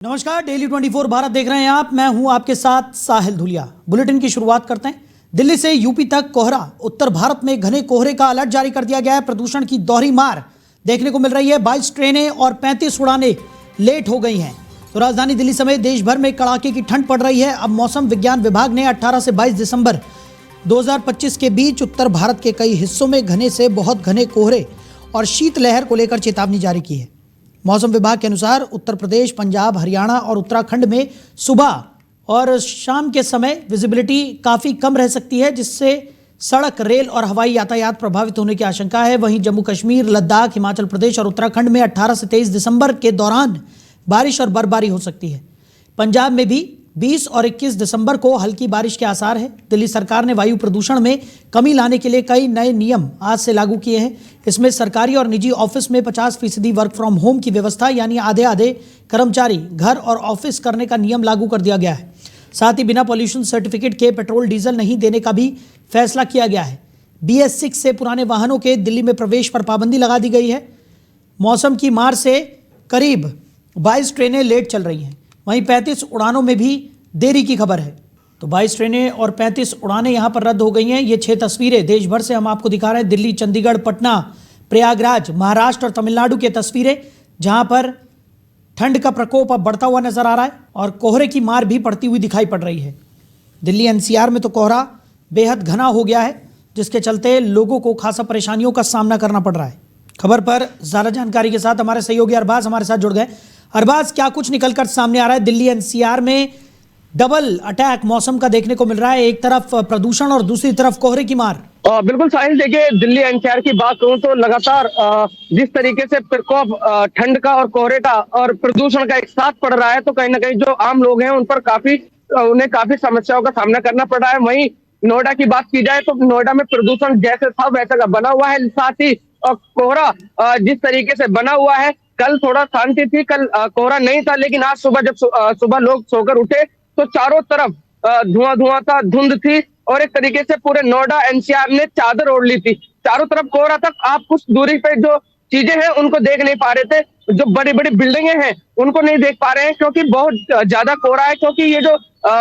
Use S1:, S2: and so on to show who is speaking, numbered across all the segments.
S1: नमस्कार, डेली 24 भारत देख रहे हैं आप। मैं हूं आपके साथ साहिल धुलिया। बुलेटिन की शुरुआत करते हैं। दिल्ली से यूपी तक कोहरा। उत्तर भारत में घने कोहरे का अलर्ट जारी कर दिया गया है। प्रदूषण की दोहरी मार देखने को मिल रही है। 22 ट्रेनें और 35 उड़ानें लेट हो गई हैं। तो राजधानी दिल्ली समेत देश भर में कड़ाके की ठंड पड़ रही है। अब मौसम विज्ञान विभाग ने 18 से 22 दिसंबर 2025 के बीच उत्तर भारत के कई हिस्सों में घने से बहुत घने कोहरे और शीतलहर को लेकर चेतावनी जारी की है। मौसम विभाग के अनुसार उत्तर प्रदेश, पंजाब, हरियाणा और उत्तराखंड में सुबह और शाम के समय विजिबिलिटी काफ़ी कम रह सकती है, जिससे सड़क, रेल और हवाई यातायात प्रभावित होने की आशंका है। वहीं जम्मू कश्मीर, लद्दाख, हिमाचल प्रदेश और उत्तराखंड में 18 से 23 दिसंबर के दौरान बारिश और बर्फबारी हो सकती है। पंजाब में भी 20 और 21 दिसंबर को हल्की बारिश के आसार है। दिल्ली सरकार ने वायु प्रदूषण में कमी लाने के लिए कई नए नियम आज से लागू किए हैं। इसमें सरकारी और निजी ऑफिस में 50% वर्क फ्रॉम होम की व्यवस्था, यानी आधे आधे कर्मचारी घर और ऑफिस करने का नियम लागू कर दिया गया है। साथ ही बिना पॉल्यूशन सर्टिफिकेट के पेट्रोल डीजल नहीं देने का भी फैसला किया गया है। BS6 से पुराने वाहनों के दिल्ली में प्रवेश पर पाबंदी लगा दी गई है। मौसम की मार से करीब 22 ट्रेनें लेट चल रही हैं। वहीं 35 उड़ानों में भी देरी की खबर है। तो 22 ट्रेनें और 35 उड़ानें यहां पर रद्द हो गई हैं। ये 6 तस्वीरें देश भर से हम आपको दिखा रहे हैं। दिल्ली, चंडीगढ़, पटना, प्रयागराज, महाराष्ट्र और तमिलनाडु की तस्वीरें, जहां पर ठंड का प्रकोप अब बढ़ता हुआ नजर आ रहा है और कोहरे की मार भी पड़ती हुई दिखाई पड़ रही है। दिल्ली NCR में तो कोहरा बेहद घना हो गया है, जिसके चलते लोगों को खासा परेशानियों का सामना करना पड़ रहा है। खबर पर ज़्यादा जानकारी के साथ हमारे सहयोगी अरबाज हमारे साथ जुड़ गए। अरबाज, क्या कुछ निकलकर सामने आ रहा है? दिल्ली NCR में डबल अटैक मौसम का देखने को मिल रहा है। एक तरफ प्रदूषण और दूसरी तरफ कोहरे की मार।
S2: बिल्कुल साहिल, देखिए दिल्ली NCR की बात करूं तो लगातार जिस तरीके से प्रकोप ठंड का और कोहरे का और प्रदूषण का एक साथ पड़ रहा है, तो कहीं ना कहीं जो आम लोग हैं उन पर उन्हें काफी समस्याओं का सामना करना पड़ रहा है। वहीं नोएडा की बात की जाए तो नोएडा में प्रदूषण जैसे था वैसा का बना हुआ है। साथ ही कोहरा जिस तरीके से बना हुआ है, कल थोड़ा शांति थी, कल कोहरा नहीं था, लेकिन आज सुबह जब सुबह लोग सोकर उठे तो चारों तरफ धुआं था, धुंध थी और एक तरीके से पूरे नोएडा NCR ने चादर ओढ़ ली थी। चारों तरफ कोहरा था। आप कुछ दूरी पे जो चीजें हैं उनको देख नहीं पा रहे थे। जो बड़ी बड़ी बिल्डिंगें हैं उनको नहीं देख पा रहे हैं, क्योंकि बहुत ज्यादा कोहरा है। क्योंकि ये जो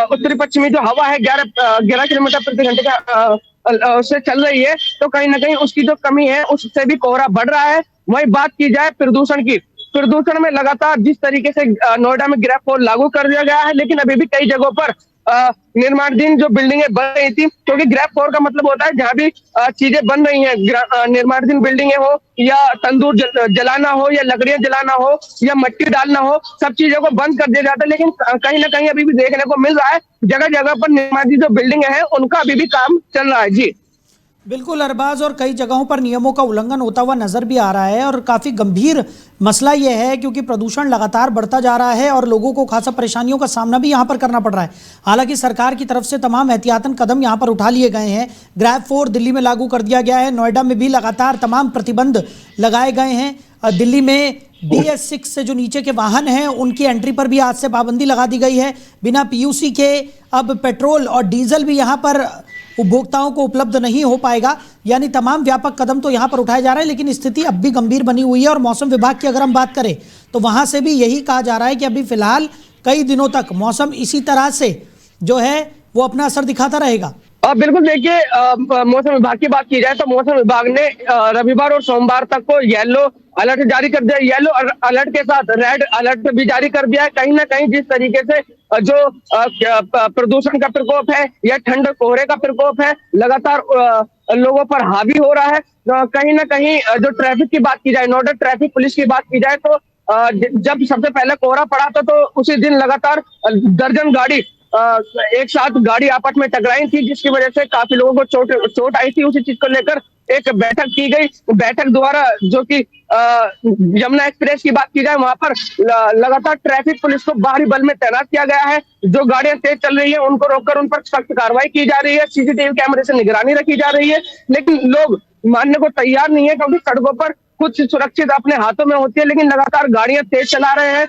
S2: उत्तरी पश्चिमी जो हवा है 11 किलोमीटर प्रति घंटे का उससे चल रही है, तो कहीं ना कहीं उसकी जो कमी है उससे भी कोहरा बढ़ रहा है। वही बात की जाए प्रदूषण की, प्रदूषण में लगातार जिस तरीके से नोएडा में ग्रेफ 4 लागू कर दिया गया है, लेकिन अभी भी कई जगहों पर निर्माणाधीन जो बिल्डिंगें बन रही थी, क्योंकि ग्रेफ 4 का मतलब होता है जहां भी चीजें बन रही हैं, निर्माणाधीन बिल्डिंगें हो या तंदूर जलाना हो या लकड़ियां जलाना हो या मिट्टी डालना हो, सब चीजों को बंद कर दिया जाता है। लेकिन कहीं ना कहीं अभी भी देखने को मिल रहा है जगह जगह पर निर्माणाधीन जो बिल्डिंगें हैं उनका अभी भी काम चल रहा है। जी
S1: बिल्कुल अरबाज, और कई जगहों पर नियमों का उल्लंघन होता हुआ नजर भी आ रहा है और काफ़ी गंभीर मसला ये है, क्योंकि प्रदूषण लगातार बढ़ता जा रहा है और लोगों को खासा परेशानियों का सामना भी यहाँ पर करना पड़ रहा है। हालांकि सरकार की तरफ से तमाम एहतियातन कदम यहाँ पर उठा लिए गए हैं। ग्रेफ 4 दिल्ली में लागू कर दिया गया है। नोएडा में भी लगातार तमाम प्रतिबंध लगाए गए हैं। दिल्ली में BS6 से जो नीचे के वाहन हैं उनकी एंट्री पर भी आज से पाबंदी लगा दी गई है। बिना PUC के अब पेट्रोल और डीजल भी यहाँ पर उपभोक्ताओं को उपलब्ध नहीं हो पाएगा। यानी तमाम व्यापक कदम तो यहाँ पर उठाए जा रहे हैं, लेकिन स्थिति अब भी गंभीर बनी हुई है। और मौसम विभाग की अगर हम बात करें तो वहाँ से भी यही कहा जा रहा है कि अभी फिलहाल कई दिनों तक मौसम इसी तरह से जो है वो अपना असर दिखाता रहेगा।
S2: बिल्कुल, देखिए मौसम विभाग की बात की जाए तो मौसम विभाग ने रविवार और सोमवार तक को येलो अलर्ट जारी कर दिया। येलो अलर्ट के साथ रेड अलर्ट भी जारी कर दिया है। कहीं ना कहीं जिस तरीके से जो प्रदूषण का प्रकोप है या ठंड कोहरे का प्रकोप है लगातार लोगों पर हावी हो रहा है। कहीं ना कहीं जो ट्रैफिक की बात की जाए, नोएडा ट्रैफिक पुलिस की बात की जाए तो जब सबसे पहले कोहरा पड़ा था तो उसी दिन लगातार दर्जन गाड़ी एक साथ गाड़ी आपस में टकराई थी, जिसकी वजह से काफी लोगों को चोट आई थी। उसी चीज को लेकर एक बैठक की गई। बैठक द्वारा जो कि यमुना एक्सप्रेस की बात की जाए, वहां पर लगातार ट्रैफिक पुलिस को बाहरी बल में तैनात किया गया है। जो गाड़ियां तेज चल रही है उनको रोककर उन पर सख्त कार्रवाई की जा रही है। CCTV कैमरे से निगरानी रखी जा रही है, लेकिन लोग मानने को तैयार नहीं है, क्योंकि सड़कों पर कुछ सुरक्षित अपने हाथों में होती है, लेकिन लगातार गाड़ियां तेज चला रहे हैं,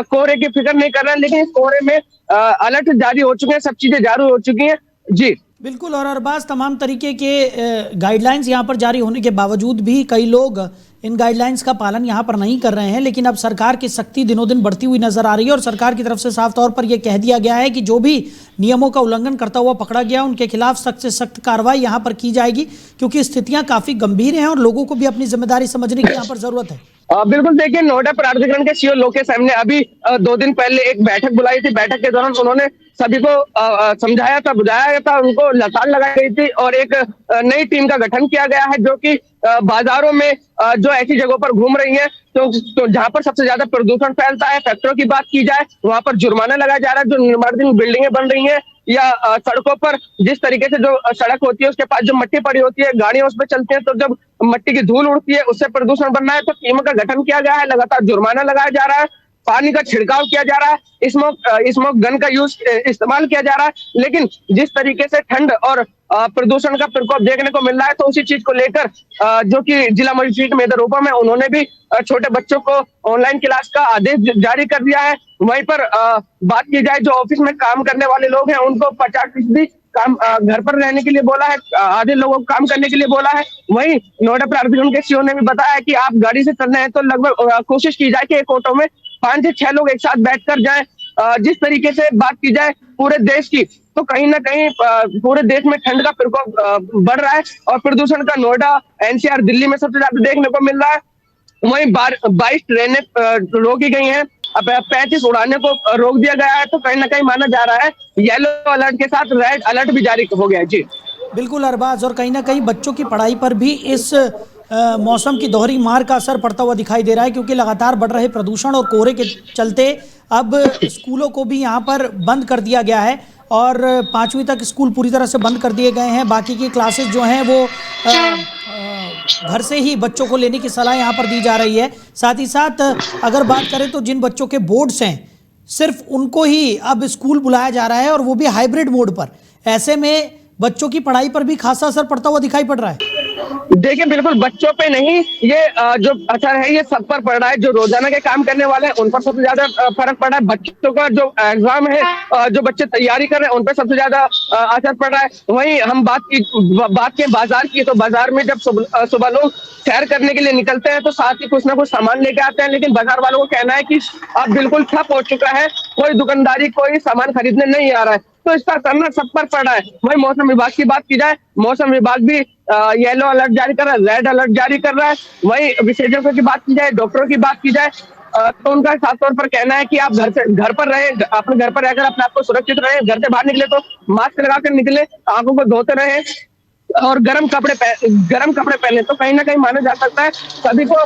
S2: कोहरे की फिक्र नहीं कर रहे हैं। लेकिन इस कोहरे में अलर्ट जारी हो चुके हैं, सब चीजें जारी हो चुकी हैं। जी
S1: बिल्कुल, और अरबाज तमाम तरीके के गाइडलाइंस यहाँ पर जारी होने के बावजूद भी कई लोग इन गाइडलाइंस का पालन यहाँ पर नहीं कर रहे हैं, लेकिन अब सरकार की सख्ती दिनों दिन बढ़ती हुई नजर आ रही है और सरकार की तरफ से साफ तौर पर यह कह दिया गया है कि जो भी नियमों का उल्लंघन करता हुआ पकड़ा गया उनके खिलाफ सख्त से सख्त कार्रवाई यहाँ पर की जाएगी, क्योंकि स्थितियां काफी गंभीर हैं और लोगों को भी अपनी जिम्मेदारी समझने की यहाँ पर जरूरत है।
S2: बिल्कुल, देखिए, नोएडा प्राधिकरण के सीईओ लोकेश एम ने अभी 2 दिन पहले एक बैठक बुलाई थी। बैठक के दौरान उन्होंने सभी को समझाया था, बुझाया था, उनको लताड़ लगाई गई थी और एक नई टीम का गठन किया गया है जो कि बाजारों में जो ऐसी जगहों पर घूम रही है तो जहां पर सबसे ज्यादा प्रदूषण फैलता है, फैक्ट्रियों की बात की जाए, वहां पर जुर्माना लगाया जा रहा है। जो निर्माणाधीन बिल्डिंगें बन रही हैं या सड़कों पर जिस तरीके से जो सड़क होती है उसके पास जो मट्टी पड़ी होती है, गाड़ियां उस पर चलती हैं, तो जब मट्टी की धूल उड़ती है उससे प्रदूषण बन रहा है। तो टीमों का गठन किया गया है, लगातार जुर्माना लगाया जा रहा है, पानी का छिड़काव किया जा रहा है, स्मोक गन का यूज इस्तेमाल किया जा रहा है। लेकिन जिस तरीके से ठंड और प्रदूषण का प्रकोप देखने को मिल रहा है, तो उसी चीज को लेकर जो कि जिला मजिस्ट्रेट मेदर रूपम है, उन्होंने भी छोटे बच्चों को ऑनलाइन क्लास का आदेश जारी कर दिया है। वहीं पर बात की जाए जो ऑफिस में काम करने वाले लोग हैं उनको 50% काम घर पर रहने के लिए बोला है, आधे लोगों को काम करने के लिए बोला है। वहीं नोएडा प्राधिकरण के सीईओ ने भी बताया है कि आप गाड़ी से चल रहे हैं तो लगभग कोशिश की जाए कि एक ऑटो में 5 से 6 लोग एक साथ बैठकर जाएं। जिस तरीके से बात की जाए पूरे देश की, तो कहीं ना कहीं पूरे देश में ठंड का प्रकोप बढ़ रहा है और प्रदूषण का नोएडा, एनसीआर, दिल्ली में सबसे ज्यादा देखने को मिल रहा है। वहीं 22 ट्रेनें रोकी गई हैं, अब 35 उड़ाने को रोक दिया गया है। तो कहीं ना कहीं माना जा रहा है येलो अलर्ट के साथ रेड अलर्ट भी जारी हो गया है। जी
S1: बिल्कुल अरबाज, और कहीं ना कहीं बच्चों की पढ़ाई पर भी इस मौसम की दोहरी मार का असर पड़ता हुआ दिखाई दे रहा है, क्योंकि लगातार बढ़ रहे प्रदूषण और कोहरे के चलते अब स्कूलों को भी यहाँ पर बंद कर दिया गया है और 5वीं तक स्कूल पूरी तरह से बंद कर दिए गए हैं। बाकी की क्लासेस जो हैं वो घर से ही बच्चों को लेने की सलाह यहाँ पर दी जा रही है। साथ ही साथ अगर बात करें तो जिन बच्चों के बोर्ड्स हैं सिर्फ उनको ही अब स्कूल बुलाया जा रहा है और वो भी हाइब्रिड मोड पर। ऐसे में बच्चों की पढ़ाई पर भी खासा असर पड़ता हुआ दिखाई पड़ रहा है।
S2: देखिए, बिल्कुल बच्चों पे नहीं, ये जो असर है ये सब पर पड़ रहा है। जो रोजाना के काम करने वाले हैं उन पर सबसे ज्यादा फर्क पड़ रहा है। बच्चों का जो एग्जाम है, जो बच्चे तैयारी कर रहे हैं उन पर सबसे ज्यादा असर पड़ रहा है। वहीं हम बात के बाजार की, तो बाजार में जब सुबह लोग सैर करने के लिए निकलते हैं तो साथ ही कुछ ना कुछ सामान लेके आते हैं, लेकिन बाजार वालों को कहना है कि अब बिल्कुल ठप हो चुका है, कोई दुकानदारी, कोई सामान खरीदने नहीं आ रहा है। तो इसका असर सब पर पड़ रहा है। वहीं मौसम विभाग की बात की जाए, मौसम विभाग भी येलो अलर्ट जारी कर रहा है, रेड अलर्ट जारी कर रहा है। वहीं विशेषज्ञों की बात की जाए, डॉक्टरों की बात की जाए, तो उनका साफ तौर पर कहना है कि आप घर पर रहे, अपने घर पर रहकर अपने आप को सुरक्षित रहे। घर से बाहर निकले तो मास्क लगाकर निकले, आंखों को धोते रहे और गर्म कपड़े पहने। तो कहीं ना कहीं माना जा सकता है सभी को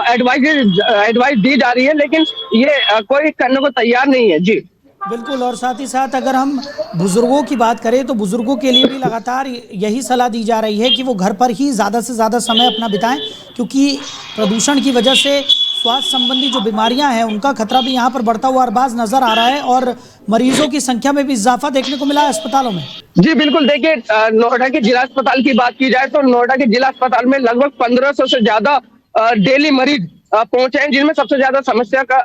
S2: एडवाइस दी जा रही है, लेकिन ये कोई करने को तैयार नहीं है। जी
S1: बिल्कुल, और साथ ही साथ अगर हम बुजुर्गों की बात करें तो बुजुर्गों के लिए भी लगातार यही सलाह दी जा रही है कि वो घर पर ही ज़्यादा से ज़्यादा समय अपना बिताएं, क्योंकि प्रदूषण की वजह से स्वास्थ्य संबंधी जो बीमारियां हैं उनका खतरा भी यहाँ पर बढ़ता हुआ अरबाज नजर आ रहा है और मरीजों की संख्या में भी इजाफा देखने को मिला है अस्पतालों में। जी
S2: बिल्कुल, देखिए, नोएडा के जिला अस्पताल की बात की जाए तो नोएडा के जिला अस्पताल में लगभग 1500 से ज्यादा डेली मरीज पहुंचे हैं, जिनमें सबसे ज्यादा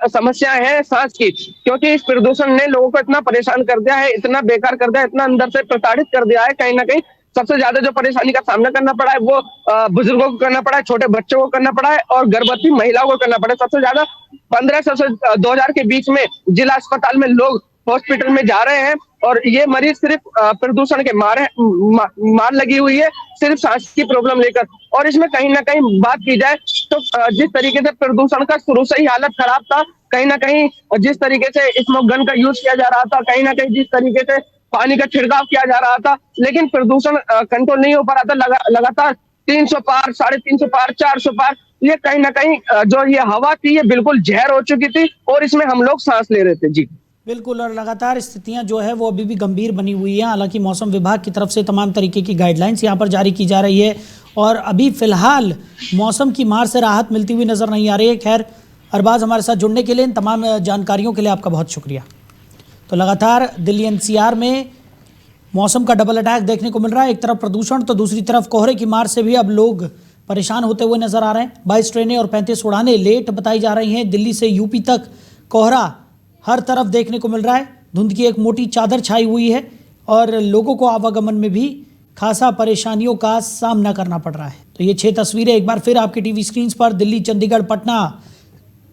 S2: समस्या है सांस की, क्योंकि इस प्रदूषण ने लोगों को इतना परेशान कर दिया है, इतना बेकार कर दिया है, इतना अंदर से प्रताड़ित कर दिया है। कहीं ना कहीं सबसे ज्यादा जो परेशानी का सामना करना पड़ा है वो बुजुर्गों को करना पड़ा है, छोटे बच्चों को करना पड़ा है और गर्भवती महिलाओं को करना पड़ा है। सबसे ज्यादा 1500 से 2000 के बीच में जिला अस्पताल में लोग हॉस्पिटल में जा रहे हैं और ये मरीज सिर्फ प्रदूषण के मार लगी हुई है, सिर्फ सांस की प्रॉब्लम लेकर। और इसमें कहीं ना कहीं बात की जाए तो जिस तरीके से प्रदूषण का शुरू से ही हालत खराब था, कहीं ना कहीं जिस तरीके से स्मोक गन का यूज किया जा रहा था, कहीं ना कहीं जिस तरीके से पानी का छिड़काव किया जा रहा था, लेकिन प्रदूषण कंट्रोल नहीं हो पा रहा था। लगातार 300 पार, 350 पार, 400 पार, ये कहीं ना कहीं जो ये हवा थी ये बिल्कुल जहर हो चुकी थी और इसमें हम लोग सांस ले रहे थे। जी
S1: बिल्कुल, और लगातार स्थितियां जो है वो अभी भी गंभीर बनी हुई हैं। हालांकि मौसम विभाग की तरफ से तमाम तरीके की गाइडलाइंस यहाँ पर जारी की जा रही है और अभी फिलहाल मौसम की मार से राहत मिलती हुई नज़र नहीं आ रही है। खैर अरबाज, हमारे साथ जुड़ने के लिए, इन तमाम जानकारियों के लिए आपका बहुत शुक्रिया। तो लगातार दिल्ली एनसीआर में मौसम का डबल अटैक देखने को मिल रहा है। एक तरफ प्रदूषण तो दूसरी तरफ कोहरे की मार से भी अब लोग परेशान होते हुए नजर आ रहे हैं। 22 ट्रेनें और 35 उड़ानें लेट बताई जा रही हैं। दिल्ली से यूपी तक कोहरा हर तरफ देखने को मिल रहा है। धुंध की एक मोटी चादर छाई हुई है और लोगों को आवागमन में भी खासा परेशानियों का सामना करना पड़ रहा है। तो ये 6 तस्वीरें एक बार फिर आपकी टीवी स्क्रीन पर दिल्ली, चंडीगढ़, पटना,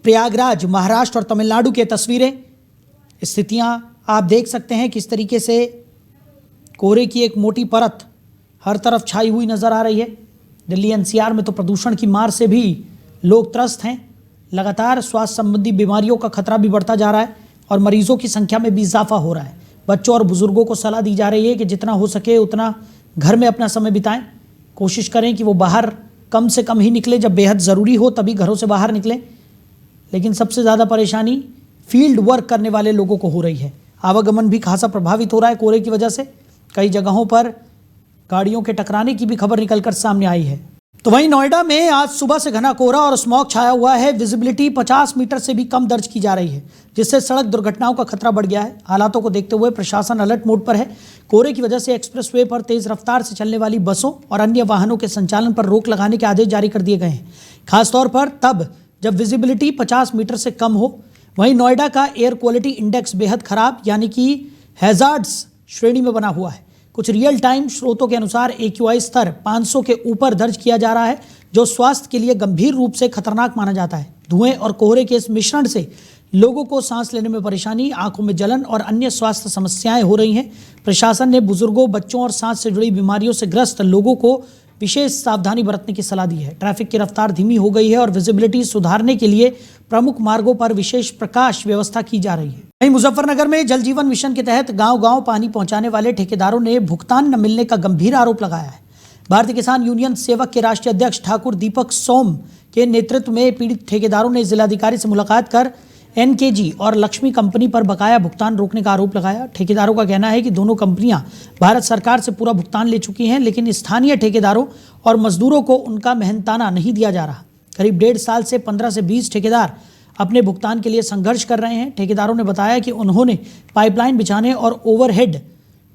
S1: प्रयागराज, महाराष्ट्र और तमिलनाडु की तस्वीरें। स्थितियां आप देख सकते हैं किस तरीके से कोहरे की एक मोटी परत हर तरफ छाई हुई नजर आ रही है। दिल्ली एनसीआर में तो प्रदूषण की मार से भी लोग त्रस्त हैं। लगातार स्वास्थ्य संबंधी बीमारियों का खतरा भी बढ़ता जा रहा है और मरीजों की संख्या में भी इजाफा हो रहा है। बच्चों और बुजुर्गों को सलाह दी जा रही है कि जितना हो सके उतना घर में अपना समय बिताएं। कोशिश करें कि वो बाहर कम से कम ही निकले, जब बेहद ज़रूरी हो तभी घरों से बाहर निकलें। लेकिन सबसे ज़्यादा परेशानी फील्ड वर्क करने वाले लोगों को हो रही है। आवागमन भी खासा प्रभावित हो रहा है कोहरे की वजह से। कई जगहों पर गाड़ियों के टकराने की भी खबर निकलकर सामने आई है। तो वहीं नोएडा में आज सुबह से घना कोहरा और स्मॉग छाया हुआ है। विजिबिलिटी 50 मीटर से भी कम दर्ज की जा रही है, जिससे सड़क दुर्घटनाओं का खतरा बढ़ गया है। हालातों को देखते हुए प्रशासन अलर्ट मोड पर है। कोहरे की वजह से एक्सप्रेसवे पर तेज रफ्तार से चलने वाली बसों और अन्य वाहनों के संचालन पर रोक लगाने के आदेश जारी कर दिए गए हैं, खासतौर पर तब जब विजिबिलिटी 50 मीटर से कम हो। वहीं नोएडा का एयर क्वालिटी इंडेक्स बेहद खराब यानी कि हैजार्ड्स श्रेणी में बना हुआ है। कुछ रियल टाइम स्रोतों के अनुसार AQI स्तर 500 के ऊपर दर्ज किया जा रहा है, जो स्वास्थ्य के लिए गंभीर रूप से खतरनाक माना जाता है। धुएं और कोहरे के इस मिश्रण से लोगों को सांस लेने में परेशानी, आंखों में जलन और अन्य स्वास्थ्य समस्याएं हो रही हैं। प्रशासन ने बुजुर्गों, बच्चों और सांस से जुड़ी बीमारियों से ग्रस्त लोगों को विशेष सावधानी बरतने की सलाह दी है। ट्रैफिक की रफ्तार धीमी हो गई है और विजिबिलिटी सुधारने के लिए प्रमुख मार्गों पर विशेष प्रकाश व्यवस्था की जा रही है। वहीं मुजफ्फरनगर में जल जीवन मिशन के तहत गांव-गांव पानी पहुंचाने वाले ठेकेदारों ने भुगतान न मिलने का गंभीर आरोप लगाया है। भारतीय किसान यूनियन सेवक के राष्ट्रीय अध्यक्ष ठाकुर दीपक सोम के नेतृत्व में पीड़ित ठेकेदारों ने जिलाधिकारी से मुलाकात कर NKG और लक्ष्मी कंपनी पर बकाया भुगतान रोकने का आरोप लगाया। ठेकेदारों का कहना है कि दोनों कंपनियां भारत सरकार से पूरा भुगतान ले चुकी हैं, लेकिन स्थानीय ठेकेदारों और मजदूरों को उनका मेहनताना नहीं दिया जा रहा। करीब 1.5 साल से 15 से 20 ठेकेदार अपने भुगतान के लिए संघर्ष कर रहे हैं। ठेकेदारों ने बताया कि उन्होंने पाइपलाइन बिछाने और ओवरहेड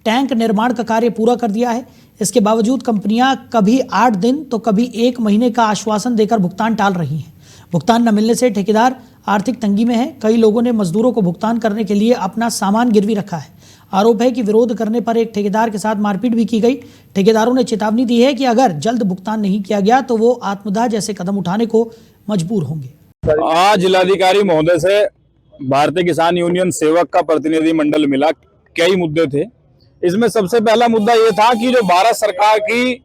S1: टैंक निर्माण का कार्य पूरा कर दिया है। इसके बावजूद कंपनियां कभी 8 दिन तो कभी 1 महीने का आश्वासन देकर भुगतान टाल रही हैं। भुगतान न मिलने से ठेकेदार आर्थिक तंगी में है। कई लोगों ने मजदूरों को भुगतान करने के लिए अपना सामान गिरवी रखा है। आरोप है कि विरोध करने पर एक ठेकेदार के साथ मारपीट भी की गई। ठेकेदारों ने चेतावनी दी है कि अगर जल्द भुगतान नहीं किया गया तो वो आत्मदाह जैसे कदम उठाने को मजबूर होंगे।
S3: आज जिलाधिकारी महोदय से भारतीय किसान यूनियन सेवक का प्रतिनिधि मंडल मिला। कई मुद्दे थे। इसमें सबसे पहला मुद्दा ये था कि जो भारत सरकार की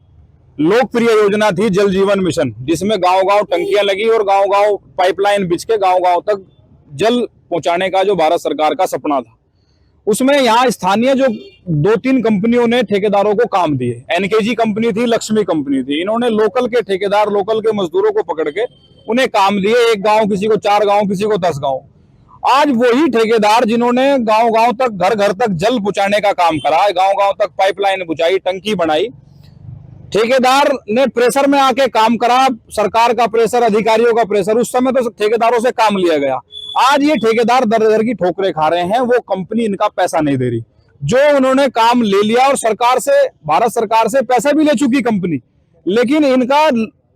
S3: लोकप्रिय योजना थी जल जीवन मिशन, जिसमें गांव-गांव टंकियां लगी और गांव-गांव पाइपलाइन बिछ के गांव-गांव तक जल पहुंचाने का जो भारत सरकार का सपना था, उसमें यहाँ स्थानीय जो 2-3 कंपनियों ने ठेकेदारों को काम दिए। NKG कंपनी थी, लक्ष्मी कंपनी थी। इन्होंने लोकल के ठेकेदार, लोकल के मजदूरों को पकड़ के उन्हें काम दिए। 1 गांव किसी को 4 गांव, किसी को 10 गांव। आज वही ठेकेदार जिन्होंने गांव-गांव तक, घर-घर तक जल पहुंचाने का काम करा, गांव-गांव तक पाइपलाइन बुझाई, टंकी बनाई, ठेकेदार ने प्रेशर में आके काम करा। सरकार का प्रेशर, अधिकारियों का प्रेशर, उस समय तो ठेकेदारों से काम लिया गया। आज ये ठेकेदार दर-दर की ठोकरें खा रहे हैं। वो कंपनी इनका पैसा नहीं दे रही। जो उन्होंने काम ले लिया और सरकार से, भारत सरकार से पैसा भी ले चुकी कंपनी, लेकिन इनका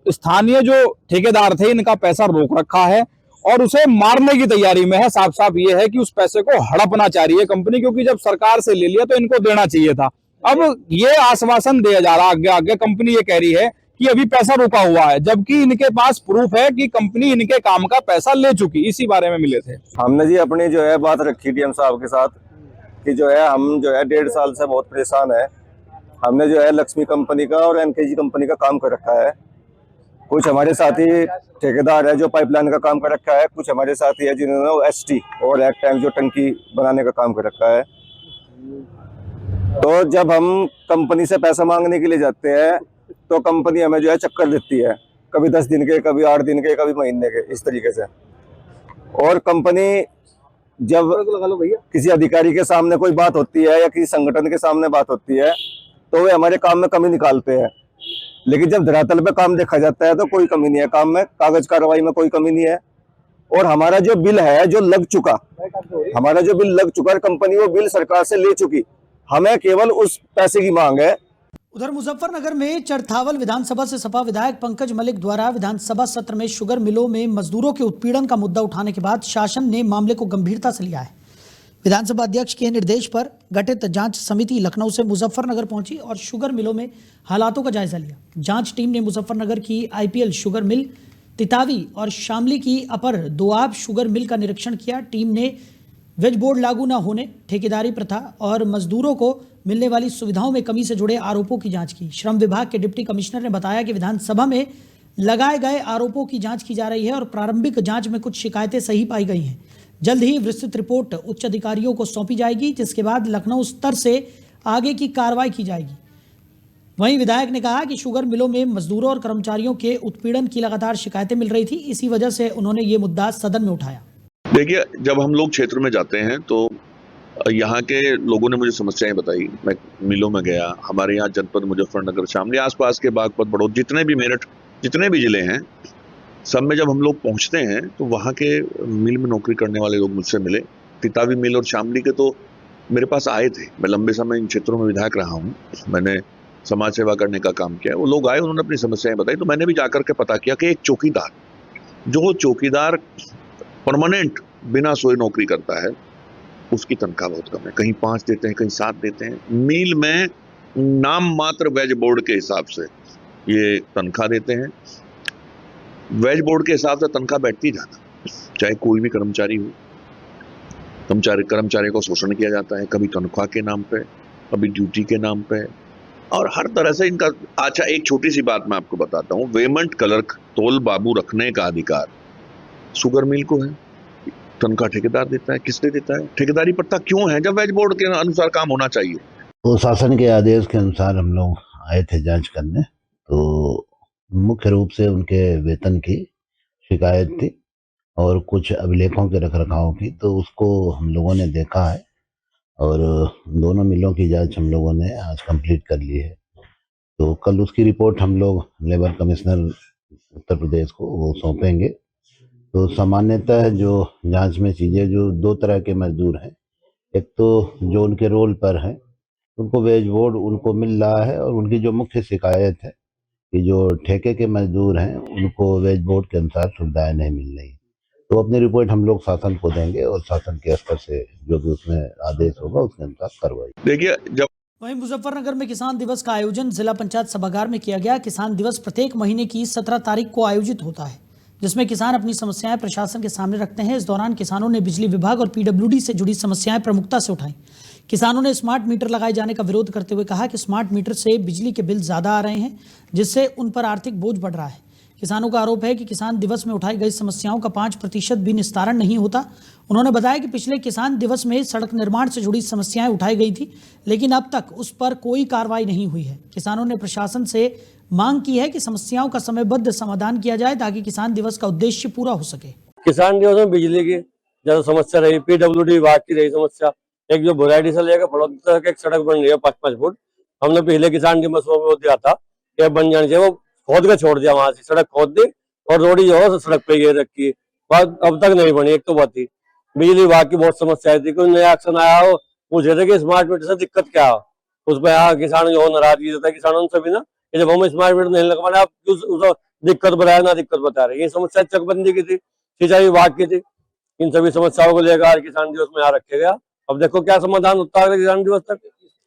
S3: स्थानीय जो ठेकेदार थे, इनका पैसा रोक रखा है और उसे मारने की तैयारी में है। साफ साफ ये है कि उस पैसे को हड़पना चाह रही है कंपनी, क्योंकि जब सरकार से ले लिया तो इनको देना चाहिए था। अब ये आश्वासन दिया जा रहा, आगे आगे कंपनी ये कह रही है कि अभी पैसा रुका हुआ है, जबकि इनके पास प्रूफ है कि कंपनी इनके काम का पैसा ले चुकी। इसी बारे में मिले थे।
S4: हमने जी अपनी जो है बात रखी DM साहब के साथ कि जो है हम जो है 1.5 साल से बहुत परेशान है। हमने जो है लक्ष्मी कंपनी का और NKG कंपनी का काम कर रखा है। कुछ हमारे साथी ठेकेदार है जो पाइपलाइन का काम कर रखा है। कुछ हमारे साथी है जिन्होंने ST और एक टैंक जो टंकी बनाने का काम कर रखा है। तो जब हम कंपनी से पैसा मांगने के लिए जाते हैं तो कंपनी हमें जो है चक्कर देती है, कभी 10 दिन के, कभी 8 दिन के, कभी महीने के, इस तरीके से। और कंपनी जब किसी अधिकारी के सामने कोई बात होती है या किसी संगठन के सामने बात होती है तो वे हमारे काम में कमी निकालते हैं, लेकिन जब धरातल पे काम देखा जाता है तो कोई कमी नहीं है काम में, कागज कार्रवाई में कोई कमी नहीं है। और हमारा जो बिल है जो लग चुका, कंपनी वो बिल सरकार से ले चुकी, हमें केवल उस पैसे की मांग है।
S1: उधर मुजफ्फरनगर में चरथावल विधानसभा से सपा विधायक पंकज मलिक द्वारा विधानसभा सत्र में शुगर मिलों में मजदूरों के उत्पीड़न का मुद्दा उठाने के बाद शासन ने मामले को गंभीरता से लिया है। विधानसभा अध्यक्ष के निर्देश पर गठित जांच समिति लखनऊ से मुजफ्फरनगर पहुंची और शुगर मिलों में हालातों का जायजा लिया। जांच टीम ने मुजफ्फरनगर की आईपीएल शुगर मिल, तितावी और शामली की अपर दोआब शुगर मिल का निरीक्षण किया। टीम ने वेज बोर्ड लागू न होने, ठेकेदारी प्रथा और मजदूरों को मिलने वाली सुविधाओं में कमी से जुड़े आरोपों की जांच की। श्रम विभाग के डिप्टी कमिश्नर ने बताया कि विधानसभा में लगाए गए आरोपों की जांच की जा रही है और प्रारंभिक जांच में कुछ शिकायतें सही पाई गई हैं। जल्द ही विस्तृत रिपोर्ट उच्च अधिकारियों को सौंपी जाएगी, जिसके बाद लखनऊ स्तर से आगे की कार्रवाई की जाएगी। वहीं विधायक ने कहा कि शुगर मिलों में मजदूरों और कर्मचारियों के उत्पीड़न की लगातार शिकायतें मिल रही थी, इसी वजह से उन्होंने ये मुद्दा सदन में उठाया।
S5: देखिए, जब हम लोग क्षेत्र में जाते हैं तो यहाँ के लोगों ने मुझे समस्याएं बताई। मैं मिलों में गया, हमारे यहाँ जनपद मुजफ्फरनगर, शामली, आसपास के बागपत, बड़ौद, जितने भी मेरठ, जितने भी जिले हैं, सब में जब हम लोग पहुंचते हैं तो वहाँ के मिल में नौकरी करने वाले लोग मुझसे मिले। तितावी मिल और शामली के तो मेरे पास आए थे। मैं लंबे समय इन क्षेत्रों में विधायक रहा हूँ, मैंने समाज सेवा करने का काम किया। वो लोग आए, उन्होंने अपनी समस्याएं बताई, तो मैंने भी जाकर के पता किया कि एक चौकीदार, जो चौकीदार परमानेंट बिना सोए नौकरी करता है, उसकी तनख्वाह बहुत कम है। कहीं 5 देते हैं, कहीं 7 देते हैं। मिल में नाम मात्र वेज बोर्ड के हिसाब से ये तनख्वाह देते हैं। वेज बोर्ड के हिसाब से तनख्वाह बैठती जाता, चाहे कोई भी कर्मचारी हो। कर्मचारी को शोषण किया जाता है, कभी तनख्वाह के नाम पे, कभी ड्यूटी के नाम पे, और हर तरह से इनका। अच्छा, एक छोटी सी बात मैं आपको बताता हूँ। वेमेंट क्लर्क, तोल बाबू रखने का अधिकार शुगर मिल को है, तनख्वाह ठेकेदार देता है। किसने देता है? ठेकेदारी प्रथा क्यों है जब वेज बोर्ड के अनुसार काम होना चाहिए?
S6: तो शासन के आदेश के अनुसार हम लोग आए थे जांच करने, तो मुख्य रूप से उनके वेतन की शिकायत थी और कुछ अभिलेखों के रखरखाव की, तो उसको हम लोगों ने देखा है और दोनों मिलों की जांच हम लोगों ने आज कंप्लीट कर ली है। तो कल उसकी रिपोर्ट हम लोग लेबर कमिश्नर उत्तर प्रदेश को वो सौंपेंगे। तो सामान्यतः जो जांच में चीज़ें, जो 2 तरह के मजदूर हैं, एक तो जो उनके रोल पर हैं, उनको वेज बोर्ड उनको मिल रहा है, और उनकी जो मुख्य शिकायत है कि जो ठेके के मजदूर हैं उनको वेज बोर्ड के अनुसार सुविधाएं नहीं मिल रही। तो अपनी रिपोर्ट हम लोग शासन को देंगे और शासन के स्तर से जो भी उसमें आदेश होगा उसके अनुसार कार्रवाई।
S5: देखिए, जब
S1: वहीं मुजफ्फरनगर में किसान दिवस का आयोजन जिला पंचायत सभागार में किया गया। किसान दिवस प्रत्येक महीने की 17 तारीख को आयोजित होता है, जिसमें किसान अपनी समस्याएं प्रशासन के सामने रखते हैं। इस दौरान किसानों ने बिजली विभाग और पीडब्ल्यूडी से जुड़ी समस्याएं प्रमुखता से उठाई। किसानों ने स्मार्ट मीटर लगाए जाने का विरोध करते हुए कहा कि स्मार्ट मीटर से बिजली के बिल ज्यादा आ रहे हैं, जिससे उन पर आर्थिक बोझ बढ़ रहा है। किसानों का आरोप है कि किसान दिवस में उठाई गई समस्याओं का 5% भी निस्तारण नहीं होता। उन्होंने बताया कि पिछले किसान दिवस में सड़क निर्माण से जुड़ी समस्याएं उठाई गई थी, लेकिन अब तक उस पर कोई कार्रवाई नहीं हुई है। किसानों ने प्रशासन से मांग की है कि समस्याओं का समयबद्ध समाधान किया जाए, ताकि किसान दिवस का उद्देश्य पूरा हो सके।
S7: किसान दिवस में बिजली की ज्यादा समस्या रही, पीडब्ल्यूडी विभाग की रही समस्या। एक जो बुराइडी से लेकर फड़ौद तक एक सड़क बन रही है 5-5 फुट, हमने पहले किसान दिवस में वो दिया था कि बन जानी चाहिए, वो खोद के छोड़ दिया। वहां से सड़क खोद दी और रोडी जो है सड़क पे ये रखी, अब तक नहीं बनी। एक तो बात थी, बिजली विभाग की बहुत समस्याएं थी। कोई नया एक्शन आया हो, पूछे थे कि स्मार्ट मीटर से दिक्कत क्या हो, उस पर यहाँ किसान जो नाराजगी रहता है किसानों से भी ना, कि जब हम स्मार्ट मीटर नहीं लगवाना, आप क्यों दिक्कत बताया ना दिक्कत बता रहे। ये समस्या चकबंदी की थी, सिंचाई विभाग की थी। इन सभी समस्याओं को लेकर किसान दिवस में यहाँ रखे गया। अब देखो क्या समाधान होता है किसान दिवस तक।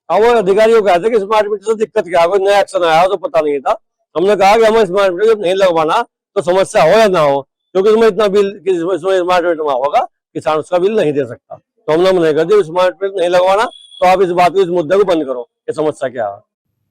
S7: अब वो अधिकारियों कहते कि स्मार्ट मीटर से दिक्कत क्या, कोई नया एक्शन आया हो तो पता नहीं था। हमने कहा कि हमें स्मार्ट मीटर जब नहीं लगवाना तो समस्या हो या ना हो, क्योंकि उसमें इतना बिल स्मार्ट मीटर में होगा, किसान उसका बिल नहीं दे सकता। तो हमने मना कर दिया, स्मार्ट मीटर नहीं लगवाना तो आप इस बात को, इस मुद्दे को बंद करो, ये समस्या क्या है।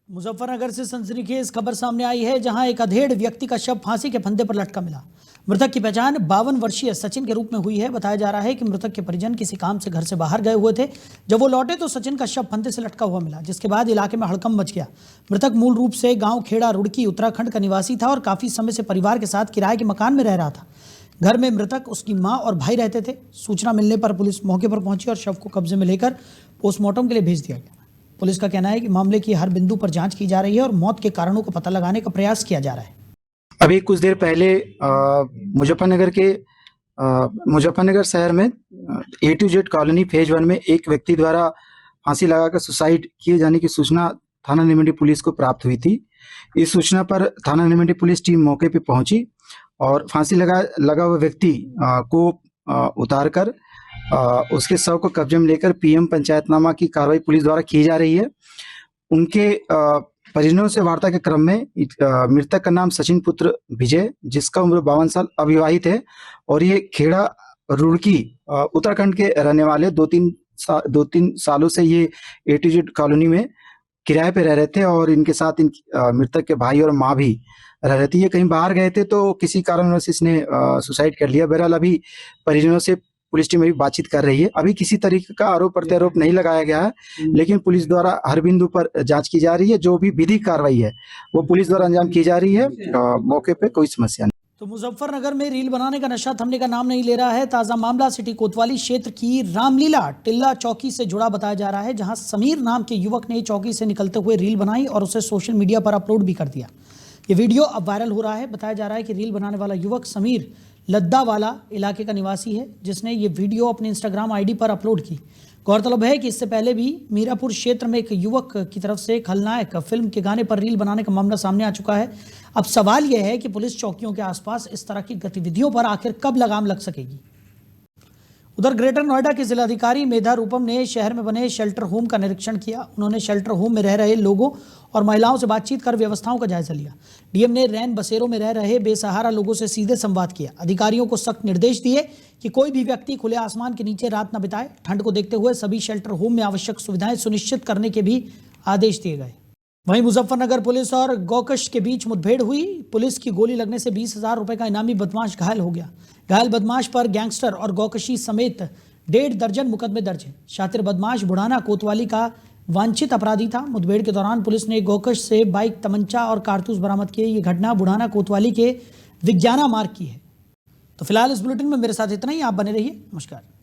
S1: मुजफ्फरनगर से सनसनीखेज खबर सामने आई है, जहां एक अधेड़ व्यक्ति का शव फांसी के फंदे पर लटका मिला। मृतक की पहचान 52 वर्षीय सचिन के रूप में हुई है। बताया जा रहा है कि मृतक के परिजन किसी काम से घर से बाहर गए हुए थे। जब वो लौटे तो सचिन का शव फंदे से लटका हुआ मिला, जिसके बाद इलाके में हड़कंप मच गया। मृतक मूल रूप से गांव खेड़ा रुड़की उत्तराखंड का निवासी था और काफी समय से परिवार के साथ किराए के मकान में रह रहा था। घर में मृतक, उसकी मां और भाई रहते थे। सूचना मिलने पर पुलिस मौके पर पहुंची और शव को कब्जे में लेकर पोस्टमार्टम के लिए भेज दिया गया। पुलिस का कहना है कि मामले की हर बिंदु पर जांच की जा रही है और मौत के कारणों को पता लगाने का प्रयास किया जा रहा है।
S8: अभी कुछ देर पहले मुजफ्फरनगर शहर में A to Z colony phase 1 में एक व्यक्ति द्वारा फांसी लगाकर सुसाइड किए जाने की सूचना थाना निमंडी पुलिस को प्राप्त हुई थी। इस सूचना पर थाना निमंडी पुलिस टीम मौके पर पहुंची और फांसी लगा हुआ व्यक्ति को उतारकर उसके शव को कब्जे में लेकर पीएम पंचायतनामा की कार्रवाई पुलिस द्वारा की जा रही है। उनके परिजनों से वार्ता के क्रम में मृतक का नाम सचिन पुत्र विजय, जिसका उम्र 52 साल, अविवाहित है और ये खेड़ा रुड़की उत्तराखंड के रहने वाले 2-3 सालों से ये A2Z कॉलोनी में किराए पे रह रहे थे और इनके साथ मृतक के भाई और माँ भी रह रहे थे। ये कहीं बाहर गए थे तो किसी कारणवश इसने सुसाइड कर लिया। बहरहाल अभी परिजनों से पुलिस टीम अभी बातचीत कर रही है। अभी किसी तरीके का आरोप प्रत्यारोप नहीं लगाया गया है, लेकिन पुलिस द्वारा हर बिंदु पर जांच की जा रही है। जो भी विधिक कार्रवाई है वो पुलिस द्वारा अंजाम की जा रही है। मौके पे कोई समस्या नहीं।
S1: तो मुजफ्फरनगर में रील बनाने का नशा थमने का नाम नहीं ले रहा है। ताजा मामला सिटी कोतवाली क्षेत्र की रामलीला टिल्ला चौकी से जुड़ा बताया जा रहा है, जहां समीर नाम के युवक ने चौकी से निकलते हुए रील बनाई और उसे सोशल मीडिया पर अपलोड भी कर दिया। ये वीडियो अब वायरल हो रहा है। बताया जा रहा है कि रील बनाने वाला युवक समीर लद्दावाला इलाके का निवासी है, जिसने ये वीडियो अपने इंस्टाग्राम आईडी पर अपलोड की। गौरतलब है कि इससे पहले भी मीरापुर क्षेत्र में एक युवक की तरफ से खलनायक फिल्म के गाने पर रील बनाने का मामला सामने आ चुका है। अब सवाल यह है कि पुलिस चौकियों के आसपास इस तरह की गतिविधियों पर आखिर कब लगाम लग सकेगी। उधर ग्रेटर नोएडा के जिलाधिकारी मेधा रूपम ने शहर में बने शेल्टर होम का निरीक्षण किया। उन्होंने शेल्टर होम में रह रहे लोगों और महिलाओं से बातचीत कर व्यवस्थाओं का जायजा लिया। डीएम ने रैन बसेरों में रह रहे बेसहारा लोगों से सीधे संवाद किया। अधिकारियों को सख्त निर्देश दिए कि कोई भी व्यक्ति खुले आसमान के नीचे रात न बिताए। ठंड को देखते हुए सभी शेल्टर होम में आवश्यक सुविधाएं सुनिश्चित करने के भी आदेश दिए गए। वहीं मुजफ्फरनगर पुलिस और गौकश के बीच मुठभेड़ हुई। पुलिस की गोली लगने से 20,000 रुपए का इनामी बदमाश घायल हो गया। घायल बदमाश पर गैंगस्टर और गौकशी समेत 1.5 दर्जन मुकदमे दर्ज हैं। शातिर बदमाश बुढ़ाना कोतवाली का वांछित अपराधी था। मुठभेड़ के दौरान पुलिस ने गौकश से बाइक, तमंचा और कारतूस बरामद किए। ये घटना बुढ़ाना कोतवाली के विज्ञाना मार्ग की है। तो फिलहाल इस बुलेटिन में मेरे साथ इतना ही। आप बने रहिए। नमस्कार।